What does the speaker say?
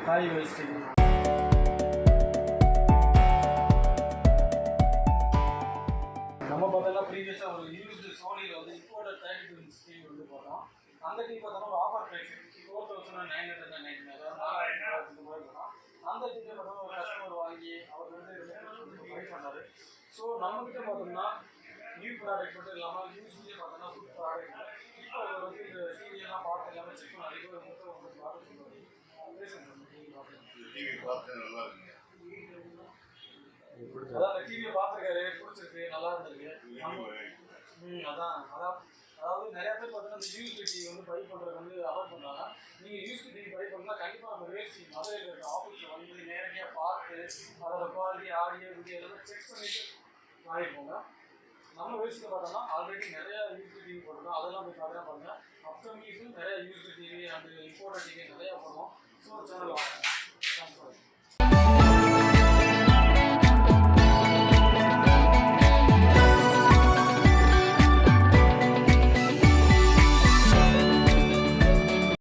Hi wise TV. நம்ம பார்த்தோம்னா ப்ரீவியஸாக ஒரு யூஸ்டு சோனியில் வந்து இம்போர்ட்டட் 32 இன்ச் டிவி வந்து பார்த்தோம். அந்த டிவி பார்த்தோம்னா ஒரு ஆஃபர் ப்ரைஸ் 4999, அதாவது 4000 போயிருக்கோம். அந்த டிவியை பார்த்தோம்னா ஒரு கஸ்டமர் வாங்கி அவர் வந்து பை பண்ணார். ஸோ நம்மக்கிட்ட பார்த்தோம்னா நியூ ப்ராடக்ட் மட்டும் இல்லாமல் யூஸ்லேயே பார்த்தோம்னா குட் ப்ராடக்ட். இப்போ அவர் வந்து இந்த டிவியெல்லாம் பார்த்து எல்லாமே செக் பண்ண அதிகம் வந்து ப்ராடக்ட் டிவி பார்த்து நல்லா இருக்குங்க. அதான் அந்த டிவியை பார்த்துருக்காரு, பிடிச்சிருக்கு, நல்லா இருந்திருக்கு. அதாவது நிறைய பேர் பார்த்தீங்கன்னா இந்த யூஸ்டு டிவி வந்து பை பண்ணுறது வந்து அவாய்ட் பண்ணுறாங்க. நீங்கள் யூஸ்டு டிவி பை பண்ணால் கண்டிப்பாக நம்ம ரேசி மதுரையில் இருக்க ஆஃபீஸில் வந்து நேரடியாக பார்த்து அதோட குவாலிட்டி ஆடியோ வீடியோ எல்லாம் செக் பண்ணிட்டு வாங்கிட்டு போங்க. நம்ம வேஸ்ட்டில் பார்த்தோம்னா ஆல்ரெடி நிறையா யூஸ்டு டிவி போட்டுருக்கோம். அதெல்லாம் போய் பார்த்தா பாருங்கள். அப்கமிங்ஸும் நிறையா used TV and imported TV நிறையா போடுவோம். So channel